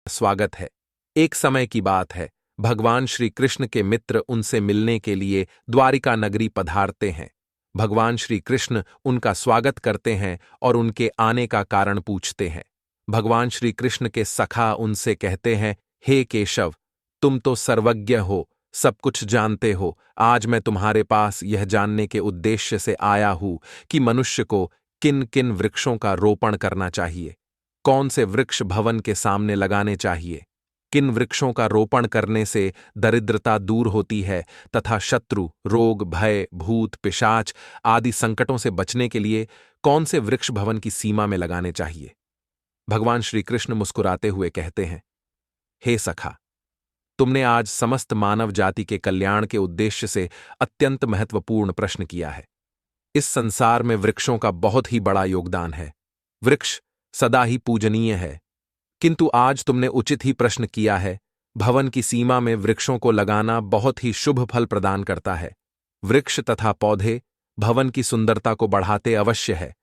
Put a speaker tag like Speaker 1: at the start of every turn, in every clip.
Speaker 1: स्वागत है। एक समय की बात है, भगवान श्री कृष्ण के मित्र उनसे मिलने के लिए द्वारिका नगरी पधारते हैं। भगवान श्री कृष्ण उनका स्वागत करते हैं और उनके आने का कारण पूछते हैं। भगवान श्री कृष्ण के सखा उनसे कहते हैं, हे केशव, तुम तो सर्वज्ञ हो, सब कुछ जानते हो। आज मैं तुम्हारे पास यह जानने के उद्देश्य से आया हूं कि मनुष्य को किन किन वृक्षों का रोपण करना चाहिए, कौन से वृक्ष भवन के सामने लगाने चाहिए, किन वृक्षों का रोपण करने से दरिद्रता दूर होती है तथा शत्रु, रोग, भय, भूत, पिशाच आदि संकटों से बचने के लिए कौन से वृक्ष भवन की सीमा में लगाने चाहिए। भगवान श्री कृष्ण मुस्कुराते हुए कहते हैं, हे सखा, तुमने आज समस्त मानव जाति के कल्याण के उद्देश्य से अत्यंत महत्वपूर्ण प्रश्न किया है। इस संसार में वृक्षों का बहुत ही बड़ा योगदान है। वृक्ष सदा ही पूजनीय है, किंतु आज तुमने उचित ही प्रश्न किया है। भवन की सीमा में वृक्षों को लगाना बहुत ही शुभ फल प्रदान करता है। वृक्ष तथा पौधे भवन की सुंदरता को बढ़ाते अवश्य है,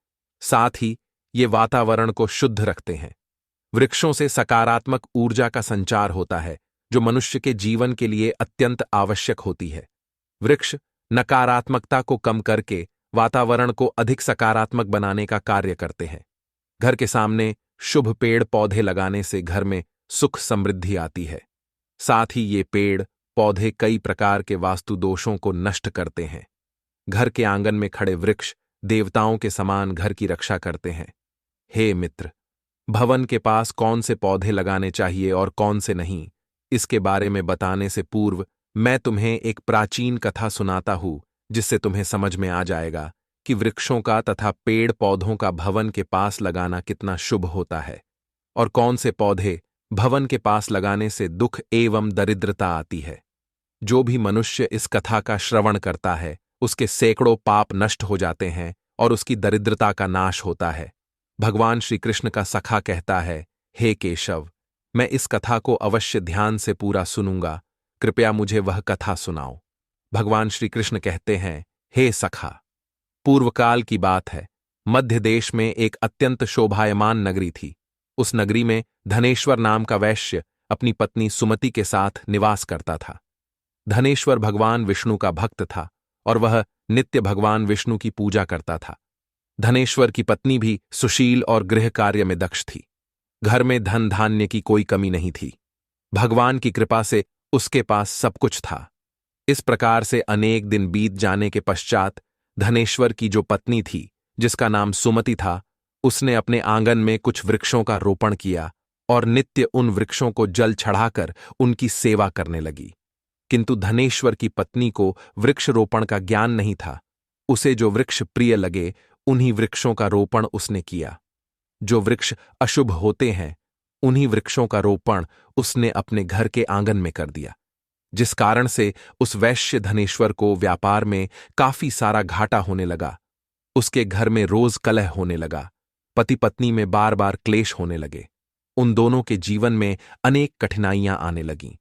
Speaker 1: साथ ही ये वातावरण को शुद्ध रखते हैं। वृक्षों से सकारात्मक ऊर्जा का संचार होता है, जो मनुष्य के जीवन के लिए अत्यंत आवश्यक होती है। वृक्ष नकारात्मकता को कम करके वातावरण को अधिक सकारात्मक बनाने का कार्य करते हैं। घर के सामने शुभ पेड़ पौधे लगाने से घर में सुख समृद्धि आती है। साथ ही ये पेड़ पौधे कई प्रकार के वास्तु दोषों को नष्ट करते हैं। घर के आंगन में खड़े वृक्ष देवताओं के समान घर की रक्षा करते हैं। हे मित्र, भवन के पास कौन से पौधे लगाने चाहिए और कौन से नहीं, इसके बारे में बताने से पूर्व मैं तुम्हें एक प्राचीन कथा सुनाता हूं, जिससे तुम्हें समझ में आ जाएगा कि वृक्षों का तथा पेड़ पौधों का भवन के पास लगाना कितना शुभ होता है और कौन से पौधे भवन के पास लगाने से दुख एवं दरिद्रता आती है। जो भी मनुष्य इस कथा का श्रवण करता है, उसके सैकड़ों पाप नष्ट हो जाते हैं और उसकी दरिद्रता का नाश होता है। भगवान श्री कृष्ण का सखा कहता है, हे केशव, मैं इस कथा को अवश्य ध्यान से पूरा सुनूंगा, कृपया मुझे वह कथा सुनाओ। भगवान श्री कृष्ण कहते हैं, हे सखा, पूर्वकाल की बात है। मध्य देश में एक अत्यंत शोभायमान नगरी थी। उस नगरी में धनेश्वर नाम का वैश्य अपनी पत्नी सुमति के साथ निवास करता था। धनेश्वर भगवान विष्णु का भक्त था और वह नित्य भगवान विष्णु की पूजा करता था। धनेश्वर की पत्नी भी सुशील और गृह कार्य में दक्ष थी। घर में धन धान्य की कोई कमी नहीं थी। भगवान की कृपा से उसके पास सब कुछ था। इस प्रकार से अनेक दिन बीत जाने के पश्चात धनेश्वर की जो पत्नी थी, जिसका नाम सुमति था, उसने अपने आंगन में कुछ वृक्षों का रोपण किया और नित्य उन वृक्षों को जल चढ़ाकर उनकी सेवा करने लगी। किंतु धनेश्वर की पत्नी को वृक्ष रोपण का ज्ञान नहीं था। उसे जो वृक्ष प्रिय लगे, उन्हीं वृक्षों का रोपण उसने किया। जो वृक्ष अशुभ होते हैं, उन्हीं वृक्षों का रोपण उसने अपने घर के आंगन में कर दिया, जिस कारण से उस वैश्य धनेश्वर को व्यापार में काफी सारा घाटा होने लगा। उसके घर में रोज कलह होने लगा। पति पत्नी में बार बार क्लेश होने लगे। उन दोनों के जीवन में अनेक कठिनाइयां आने लगीं।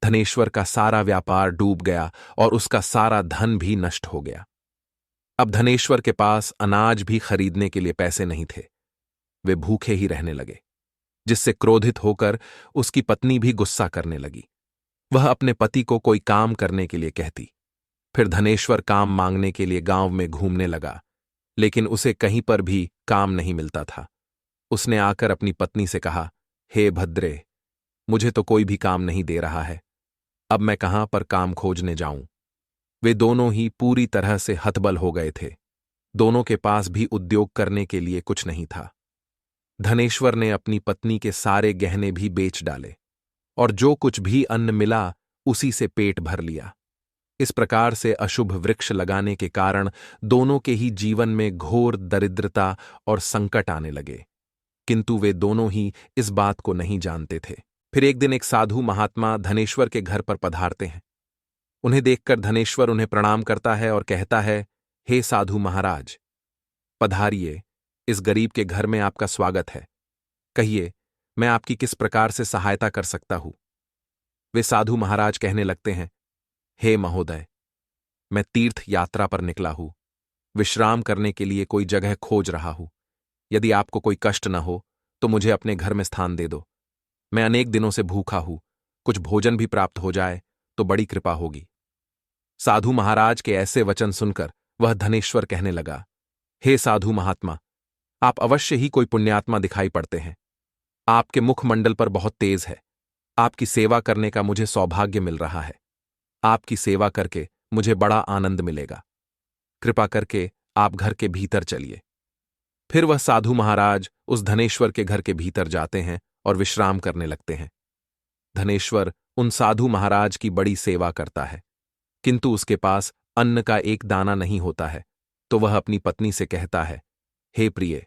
Speaker 1: धनेश्वर का सारा व्यापार डूब गया और उसका सारा धन भी नष्ट हो गया। अब धनेश्वर के पास अनाज भी खरीदने के लिए पैसे नहीं थे। वे भूखे ही रहने लगे, जिससे क्रोधित होकर उसकी पत्नी भी गुस्सा करने लगी। वह अपने पति को कोई काम करने के लिए कहती। फिर धनेश्वर काम मांगने के लिए गांव में घूमने लगा, लेकिन उसे कहीं पर भी काम नहीं मिलता था। उसने आकर अपनी पत्नी से कहा, हे भद्रे, मुझे तो कोई भी काम नहीं दे रहा है। अब मैं कहां पर काम खोजने जाऊं। वे दोनों ही पूरी तरह से हतबल हो गए थे। दोनों के पास भी उद्योग करने के लिए कुछ नहीं था। धनेश्वर ने अपनी पत्नी के सारे गहने भी बेच डाले और जो कुछ भी अन्न मिला उसी से पेट भर लिया। इस प्रकार से अशुभ वृक्ष लगाने के कारण दोनों के ही जीवन में घोर दरिद्रता और संकट आने लगे, किंतु वे दोनों ही इस बात को नहीं जानते थे। फिर एक दिन एक साधु महात्मा धनेश्वर के घर पर पधारते हैं। उन्हें देखकर धनेश्वर उन्हें प्रणाम करता है और कहता है, हे साधु महाराज, पधारिए, इस गरीब के घर में आपका स्वागत है। कहिए, मैं आपकी किस प्रकार से सहायता कर सकता हूं। वे साधु महाराज कहने लगते हैं, हे महोदय, मैं तीर्थ यात्रा पर निकला हूं, विश्राम करने के लिए कोई जगह खोज रहा हूं। यदि आपको कोई कष्ट न हो तो मुझे अपने घर में स्थान दे दो। मैं अनेक दिनों से भूखा हूं, कुछ भोजन भी प्राप्त हो जाए तो बड़ी कृपा होगी। साधु महाराज के ऐसे वचन सुनकर वह धनेश्वर कहने लगा, हे साधु महात्मा, आप अवश्य ही कोई पुण्यात्मा दिखाई पड़ते हैं। आपके मुखमंडल पर बहुत तेज है। आपकी सेवा करने का मुझे सौभाग्य मिल रहा है। आपकी सेवा करके मुझे बड़ा आनंद मिलेगा। कृपा करके आप घर के भीतर चलिए। फिर वह साधु महाराज उस धनेश्वर के घर के भीतर जाते हैं और विश्राम करने लगते हैं। धनेश्वर उन साधु महाराज की बड़ी सेवा करता है, किंतु उसके पास अन्न का एक दाना नहीं होता है, तो वह अपनी पत्नी से कहता है, हे प्रिय,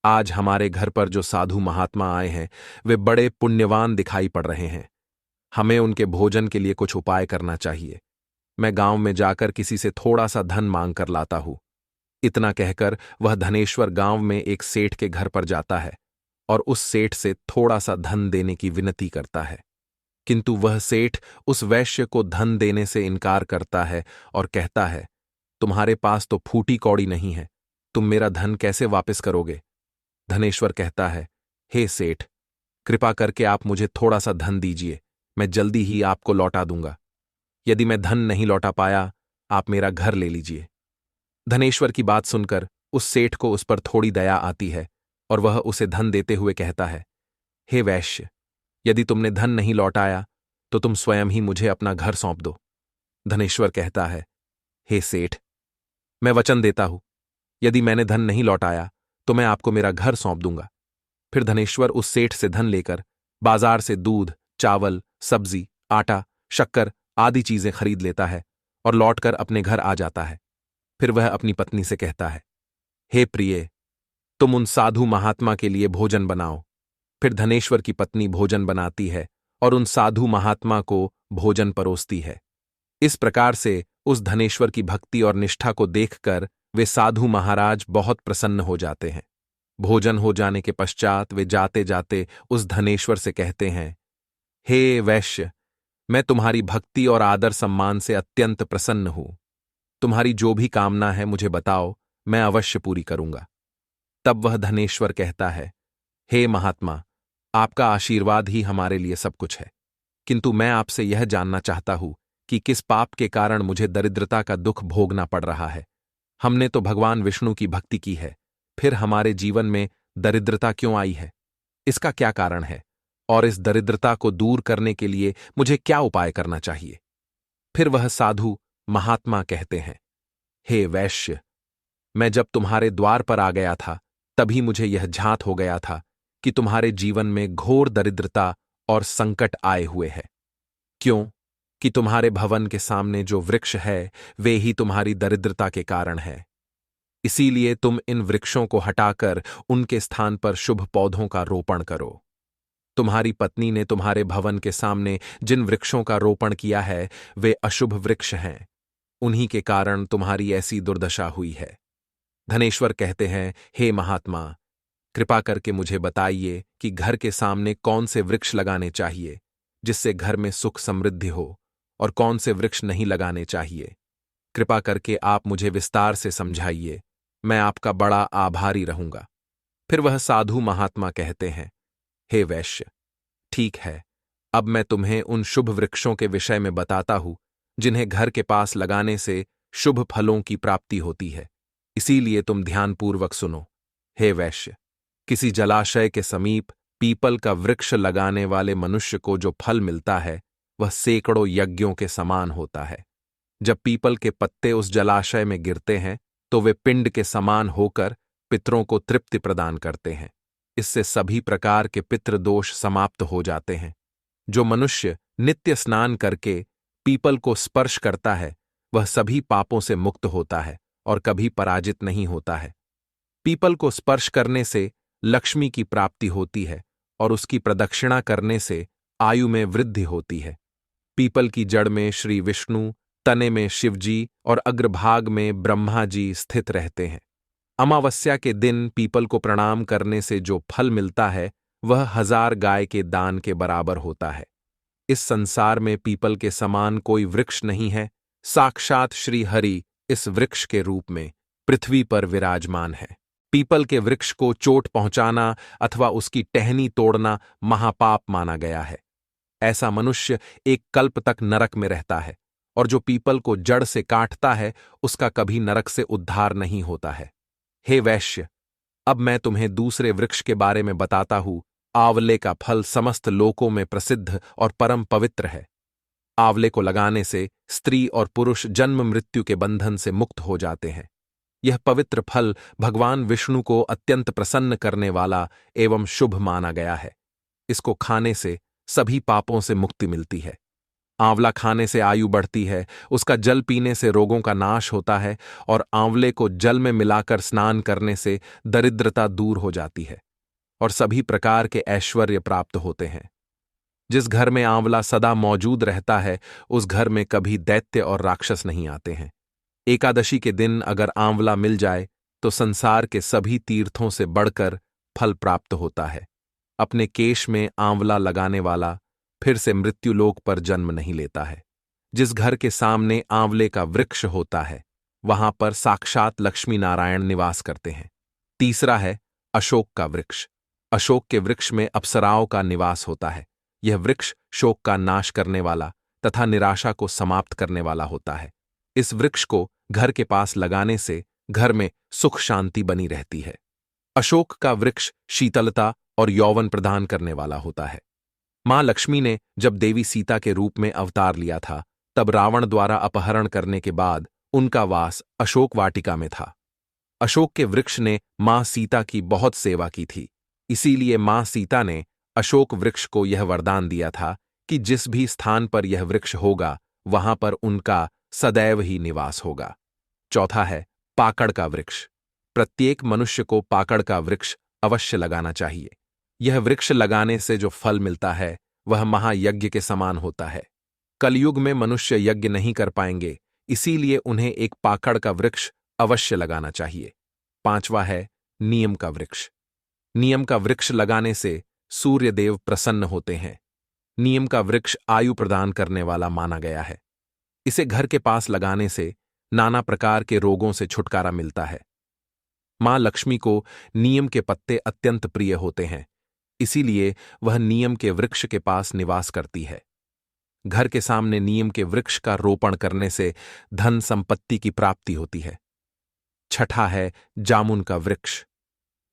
Speaker 1: आज हमारे घर पर जो साधु महात्मा आए हैं वे बड़े पुण्यवान दिखाई पड़ रहे हैं। हमें उनके भोजन के लिए कुछ उपाय करना चाहिए। मैं गांव में जाकर किसी से थोड़ा सा धन मांग कर लाता हूं। इतना कहकर वह धनेश्वर गांव में एक सेठ के घर पर जाता है और उस सेठ से थोड़ा सा धन देने की विनती करता है, किंतु वह सेठ उस वैश्य को धन देने से इनकार करता है और कहता है, तुम्हारे पास तो फूटी कौड़ी नहीं है, तुम मेरा धन कैसे वापस करोगे? धनेश्वर कहता है, हे सेठ, कृपा करके आप मुझे थोड़ा सा धन दीजिए, मैं जल्दी ही आपको लौटा दूंगा। यदि मैं धन नहीं लौटा पाया, आप मेरा घर ले लीजिए। धनेश्वर की बात सुनकर उस सेठ को उस पर थोड़ी दया आती है और वह उसे धन देते हुए कहता है, हे वैश्य, यदि तुमने धन नहीं लौटाया तो तुम स्वयं ही मुझे अपना घर सौंप दो। धनेश्वर कहता है, हे सेठ, मैं वचन देता हूं, यदि मैंने धन नहीं लौटाया तो मैं आपको मेरा घर सौंप दूंगा। फिर धनेश्वर उस सेठ से धन लेकर बाजार से दूध, चावल, सब्जी, आटा, शक्कर आदि चीजें खरीद लेता है और लौटकर अपने घर आ जाता है। फिर वह अपनी पत्नी से कहता है, हे प्रिय, तुम उन साधु महात्मा के लिए भोजन बनाओ। फिर धनेश्वर की पत्नी भोजन बनाती है और उन साधु महात्मा को भोजन परोसती है। इस प्रकार से उस धनेश्वर की भक्ति और निष्ठा को देखकर वे साधु महाराज बहुत प्रसन्न हो जाते हैं। भोजन हो जाने के पश्चात वे जाते जाते उस धनेश्वर से कहते हैं, हे वैश्य, मैं तुम्हारी भक्ति और आदर सम्मान से अत्यंत प्रसन्न हूं। तुम्हारी जो भी कामना है मुझे बताओ, मैं अवश्य पूरी करूंगा। तब वह धनेश्वर कहता है, हे महात्मा, आपका आशीर्वाद ही हमारे लिए सब कुछ है, किंतु मैं आपसे यह जानना चाहता हूं कि किस पाप के कारण मुझे दरिद्रता का दुख भोगना पड़ रहा है। हमने तो भगवान विष्णु की भक्ति की है, फिर हमारे जीवन में दरिद्रता क्यों आई है? इसका क्या कारण है? और इस दरिद्रता को दूर करने के लिए मुझे क्या उपाय करना चाहिए? फिर वह साधु महात्मा कहते हैं, हे वैश्य, मैं जब तुम्हारे द्वार पर आ गया था तभी मुझे यह झांत हो गया था कि तुम्हारे जीवन में घोर दरिद्रता और संकट आए हुए हैं। क्यों? कि तुम्हारे भवन के सामने जो वृक्ष है वे ही तुम्हारी दरिद्रता के कारण है। इसीलिए तुम इन वृक्षों को हटाकर उनके स्थान पर शुभ पौधों का रोपण करो। तुम्हारी पत्नी ने तुम्हारे भवन के सामने जिन वृक्षों का रोपण किया है वे अशुभ वृक्ष हैं, उन्हीं के कारण तुम्हारी ऐसी दुर्दशा हुई है। धनेश्वर कहते हैं, हे महात्मा, कृपा करके मुझे बताइए कि घर के सामने कौन से वृक्ष लगाने चाहिए जिससे घर में सुख समृद्धि हो, और कौन से वृक्ष नहीं लगाने चाहिए। कृपा करके आप मुझे विस्तार से समझाइए, मैं आपका बड़ा आभारी रहूंगा। फिर वह साधु महात्मा कहते हैं, हे वैश्य, ठीक है, अब मैं तुम्हें उन शुभ वृक्षों के विषय में बताता हूं जिन्हें घर के पास लगाने से शुभ फलों की प्राप्ति होती है। इसीलिए तुम ध्यानपूर्वक सुनो। हे वैश्य, किसी जलाशय के समीप पीपल का वृक्ष लगाने वाले मनुष्य को जो फल मिलता है वह सैकड़ों यज्ञों के समान होता है। जब पीपल के पत्ते उस जलाशय में गिरते हैं तो वे पिंड के समान होकर पितरों को तृप्ति प्रदान करते हैं। इससे सभी प्रकार के पितृ दोष समाप्त हो जाते हैं। जो मनुष्य नित्य स्नान करके पीपल को स्पर्श करता है वह सभी पापों से मुक्त होता है और कभी पराजित नहीं होता है। पीपल को स्पर्श करने से लक्ष्मी की प्राप्ति होती है और उसकी प्रदक्षिणा करने से आयु में वृद्धि होती है। पीपल की जड़ में श्री विष्णु, तने में शिवजी और अग्रभाग में ब्रह्मा जी स्थित रहते हैं। अमावस्या के दिन पीपल को प्रणाम करने से जो फल मिलता है वह 1000 गाय के दान के बराबर होता है। इस संसार में पीपल के समान कोई वृक्ष नहीं है। साक्षात श्री हरि इस वृक्ष के रूप में पृथ्वी पर विराजमान है। पीपल के वृक्ष को चोट पहुंचाना अथवा उसकी टहनी तोड़ना महापाप माना गया है। ऐसा मनुष्य एक कल्प तक नरक में रहता है, और जो पीपल को जड़ से काटता है उसका कभी नरक से उद्धार नहीं होता है। हे वैश्य, अब मैं तुम्हें दूसरे वृक्ष के बारे में बताता हूं। आंवले का फल समस्त लोकों में प्रसिद्ध और परम पवित्र है। आंवले को लगाने से स्त्री और पुरुष जन्म मृत्यु के बंधन से मुक्त हो जाते हैं। यह पवित्र फल भगवान विष्णु को अत्यंत प्रसन्न करने वाला एवं शुभ माना गया है। इसको खाने से सभी पापों से मुक्ति मिलती है। आंवला खाने से आयु बढ़ती है, उसका जल पीने से रोगों का नाश होता है, और आंवले को जल में मिलाकर स्नान करने से दरिद्रता दूर हो जाती है और सभी प्रकार के ऐश्वर्य प्राप्त होते हैं। जिस घर में आंवला सदा मौजूद रहता है उस घर में कभी दैत्य और राक्षस नहीं आते हैं। एकादशी के दिन अगर आंवला मिल जाए तो संसार के सभी तीर्थों से बढ़कर फल प्राप्त होता है। अपने केश में आंवला लगाने वाला फिर से मृत्युलोक पर जन्म नहीं लेता है। जिस घर के सामने आंवले का वृक्ष होता है वहां पर साक्षात लक्ष्मी नारायण निवास करते हैं। तीसरा है अशोक का वृक्ष। अशोक के वृक्ष में अप्सराओं का निवास होता है। यह वृक्ष शोक का नाश करने वाला तथा निराशा को समाप्त करने वाला होता है। इस वृक्ष को घर के पास लगाने से घर में सुख शांति बनी रहती है। अशोक का वृक्ष शीतलता और यौवन प्रदान करने वाला होता है। मां लक्ष्मी ने जब देवी सीता के रूप में अवतार लिया था तब रावण द्वारा अपहरण करने के बाद उनका वास अशोक वाटिका में था। अशोक के वृक्ष ने मां सीता की बहुत सेवा की थी, इसीलिए मां सीता ने अशोक वृक्ष को यह वरदान दिया था कि जिस भी स्थान पर यह वृक्ष होगा वहां पर उनका सदैव ही निवास होगा। चौथा है पाकड़ का वृक्ष। प्रत्येक मनुष्य को पाकड़ का वृक्ष अवश्य लगाना चाहिए। यह वृक्ष लगाने से जो फल मिलता है वह महायज्ञ के समान होता है। कलयुग में मनुष्य यज्ञ नहीं कर पाएंगे, इसीलिए उन्हें एक पाकड़ का वृक्ष अवश्य लगाना चाहिए। पांचवा है नीम का वृक्ष। नीम का वृक्ष लगाने से सूर्य देव प्रसन्न होते हैं। नीम का वृक्ष आयु प्रदान करने वाला माना गया है। इसे घर के पास लगाने से नाना प्रकार के रोगों से छुटकारा मिलता है। मां लक्ष्मी को नीम के पत्ते अत्यंत प्रिय होते हैं, इसीलिए वह नीम के वृक्ष के पास निवास करती है। घर के सामने नीम के वृक्ष का रोपण करने से धन संपत्ति की प्राप्ति होती है। छठा है जामुन का वृक्ष।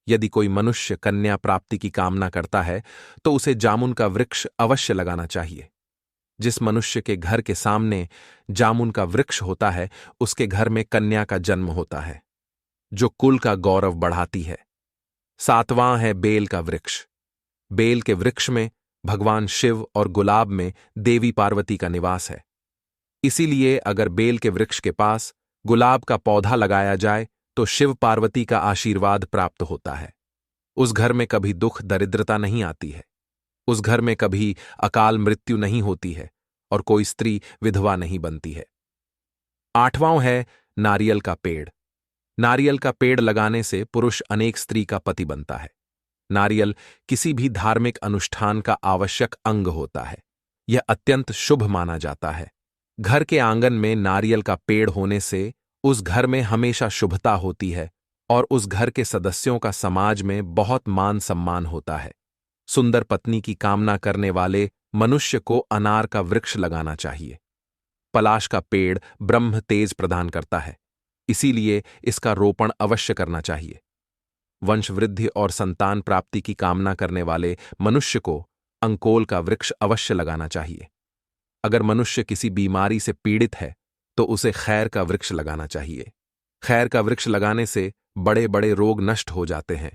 Speaker 1: यदि कोई मनुष्य कन्या प्राप्ति की कामना करता है तो उसे जामुन का वृक्ष अवश्य लगाना चाहिए। जिस मनुष्य के घर के सामने जामुन का वृक्ष होता है उसके घर में कन्या का जन्म होता है, जो कुल का गौरव बढ़ाती है। सातवां है बेल का वृक्ष। बेल के वृक्ष में भगवान शिव और गुलाब में देवी पार्वती का निवास है। इसीलिए अगर बेल के वृक्ष के पास गुलाब का पौधा लगाया जाए तो शिव पार्वती का आशीर्वाद प्राप्त होता है। उस घर में कभी दुख दरिद्रता नहीं आती है। उस घर में कभी अकाल मृत्यु नहीं होती है और कोई स्त्री विधवा नहीं बनती है। आठवां है नारियल का पेड़। नारियल का पेड़ लगाने से पुरुष अनेक स्त्री का पति बनता है। नारियल किसी भी धार्मिक अनुष्ठान का आवश्यक अंग होता है। यह अत्यंत शुभ माना जाता है। घर के आंगन में नारियल का पेड़ होने से उस घर में हमेशा शुभता होती है और उस घर के सदस्यों का समाज में बहुत मान सम्मान होता है। सुंदर पत्नी की कामना करने वाले मनुष्य को अनार का वृक्ष लगाना चाहिए। पलाश का पेड़ ब्रह्म तेज प्रदान करता है, इसीलिए इसका रोपण अवश्य करना चाहिए। वंशवृद्धि और संतान प्राप्ति की कामना करने वाले मनुष्य को अंकोल का वृक्ष अवश्य लगाना चाहिए। अगर मनुष्य किसी बीमारी से पीड़ित है तो उसे खैर का वृक्ष लगाना चाहिए। खैर का वृक्ष लगाने से बड़े बड़े रोग नष्ट हो जाते हैं।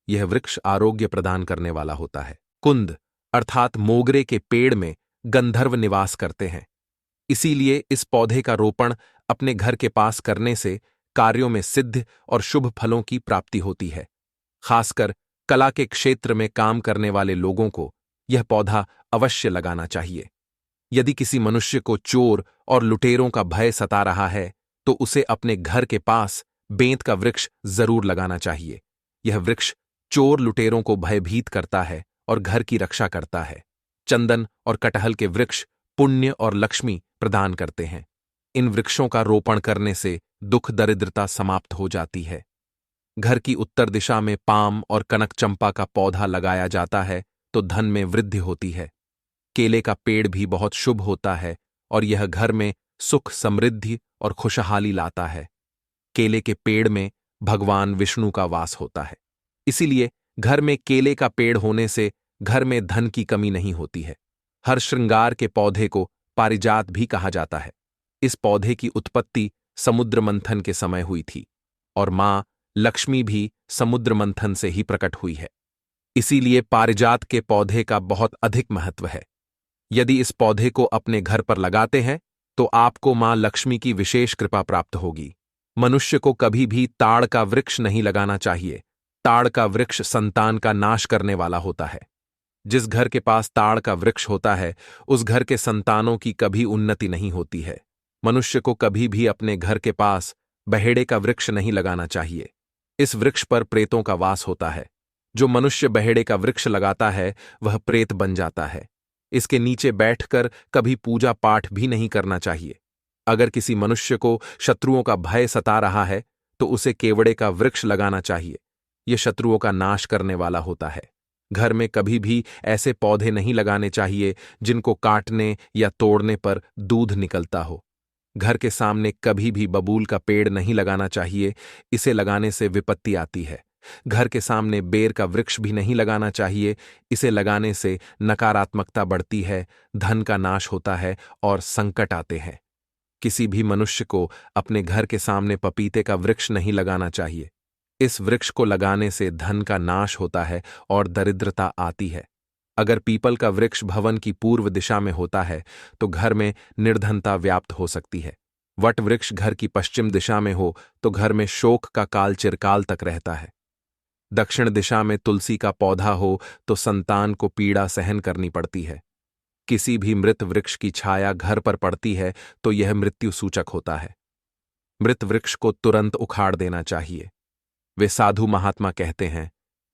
Speaker 1: यह वृक्ष आरोग्य प्रदान करने वाला होता है। कुंद अर्थात मोगरे के पेड़ में गंधर्व निवास करते हैं, इसीलिए इस पौधे का रोपण अपने घर के पास करने से कार्यों में सिद्ध और शुभ फलों की प्राप्ति होती है। खासकर कला के क्षेत्र में काम करने वाले लोगों को यह पौधा अवश्य लगाना चाहिए। यदि किसी मनुष्य को चोर और लुटेरों का भय सता रहा है तो उसे अपने घर के पास बेंत का वृक्ष जरूर लगाना चाहिए। यह वृक्ष चोर लुटेरों को भयभीत करता है और घर की रक्षा करता है। चंदन और कटहल के वृक्ष पुण्य और लक्ष्मी प्रदान करते हैं। इन वृक्षों का रोपण करने से दुख दरिद्रता समाप्त हो जाती है। घर की उत्तर दिशा में पाम और कनक चंपा का पौधा लगाया जाता है तो धन में वृद्धि होती है। केले का पेड़ भी बहुत शुभ होता है और यह घर में सुख, समृद्धि और खुशहाली लाता है। केले के पेड़ में भगवान विष्णु का वास होता है, इसीलिए घर में केले का पेड़ होने से घर में धन की कमी नहीं होती है। हर श्रृंगार के पौधे को पारिजात भी कहा जाता है। इस पौधे की उत्पत्ति समुद्र मंथन के समय हुई थी और मां लक्ष्मी भी समुद्र मंथन से ही प्रकट हुई है, इसीलिए पारिजात के पौधे का बहुत अधिक महत्व है। यदि इस पौधे को अपने घर पर लगाते हैं तो आपको मां लक्ष्मी की विशेष कृपा प्राप्त होगी। मनुष्य को कभी भी ताड़ का वृक्ष नहीं लगाना चाहिए। ताड़ का वृक्ष संतान का नाश करने वाला होता है। जिस घर के पास ताड़ का वृक्ष होता है उस घर के संतानों की कभी उन्नति नहीं होती है। मनुष्य को कभी भी अपने घर के पास बहेड़े का वृक्ष नहीं लगाना चाहिए। इस वृक्ष पर प्रेतों का वास होता है। जो मनुष्य बहेड़े का वृक्ष लगाता है वह प्रेत बन जाता है। इसके नीचे बैठकर कभी पूजा पाठ भी नहीं करना चाहिए। अगर किसी मनुष्य को शत्रुओं का भय सता रहा है तो उसे केवड़े का वृक्ष लगाना चाहिए। यह शत्रुओं का नाश करने वाला होता है। घर में कभी भी ऐसे पौधे नहीं लगाने चाहिए जिनको काटने या तोड़ने पर दूध निकलता हो। घर के सामने कभी भी बबूल का पेड़ नहीं लगाना चाहिए, इसे लगाने से विपत्ति आती है। घर के सामने बेर का वृक्ष भी नहीं लगाना चाहिए, इसे लगाने से नकारात्मकता बढ़ती है, धन का नाश होता है और संकट आते हैं। किसी भी मनुष्य को अपने घर के सामने पपीते का वृक्ष नहीं लगाना चाहिए। इस वृक्ष को लगाने से धन का नाश होता है और दरिद्रता आती है। अगर पीपल का वृक्ष भवन की पूर्व दिशा में होता है तो घर में निर्धनता व्याप्त हो सकती है। वट वृक्ष घर की पश्चिम दिशा में हो तो घर में शोक का काल चिरकाल तक रहता है। दक्षिण दिशा में तुलसी का पौधा हो तो संतान को पीड़ा सहन करनी पड़ती है। किसी भी मृत वृक्ष की छाया घर पर पड़ती है तो यह मृत्यु सूचक होता है। मृत वृक्ष को तुरंत उखाड़ देना चाहिए। वे साधु महात्मा कहते हैं,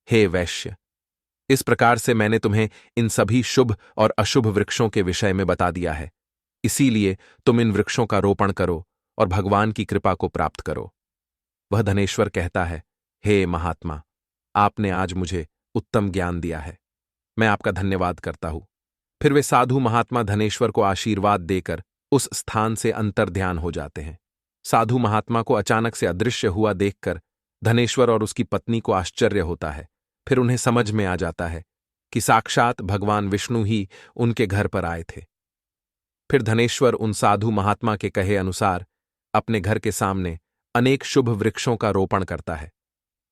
Speaker 1: हे वैश्य, इस प्रकार से मैंने तुम्हें इन सभी शुभ और अशुभ वृक्षों के विषय में बता दिया है। इसीलिए तुम इन वृक्षों का रोपण करो और भगवान की कृपा को प्राप्त करो। वह धनेश्वर कहता है, हे महात्मा, आपने आज मुझे उत्तम ज्ञान दिया है, मैं आपका धन्यवाद करता हूं। फिर वे साधु महात्मा धनेश्वर को आशीर्वाद देकर उस स्थान से अंतर्ध्यान हो जाते हैं। साधु महात्मा को अचानक से अदृश्य हुआ देखकर धनेश्वर और उसकी पत्नी को आश्चर्य होता है। फिर उन्हें समझ में आ जाता है कि साक्षात भगवान विष्णु ही उनके घर पर आए थे। फिर धनेश्वर उन साधु महात्मा के कहे अनुसार अपने घर के सामने अनेक शुभ वृक्षों का रोपण करता है,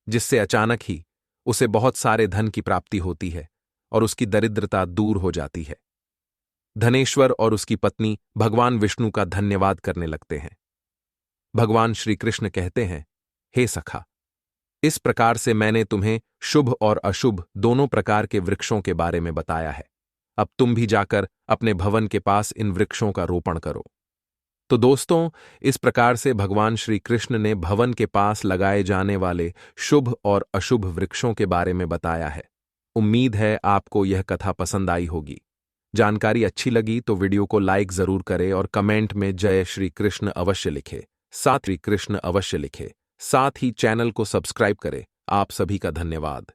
Speaker 1: जिससे अचानक ही उसे बहुत सारे धन की प्राप्ति होती है और उसकी दरिद्रता दूर हो जाती है। धनेश्वर और उसकी पत्नी भगवान विष्णु का धन्यवाद करने लगते हैं। भगवान श्री कृष्ण कहते हैं, हे सखा, इस प्रकार से मैंने तुम्हें शुभ और अशुभ दोनों प्रकार के वृक्षों के बारे में बताया है। अब तुम भी जाकर अपने भवन के पास इन वृक्षों का रोपण करो। तो दोस्तों, इस प्रकार से भगवान श्री कृष्ण ने भवन के पास लगाए जाने वाले शुभ और अशुभ वृक्षों के बारे में बताया है। उम्मीद है आपको यह कथा पसंद आई होगी। जानकारी अच्छी लगी तो वीडियो को लाइक जरूर करें और कमेंट में जय श्री कृष्ण अवश्य लिखे, साथ ही कृष्ण अवश्य लिखे। साथ ही चैनल को सब्सक्राइब करें। आप सभी का धन्यवाद।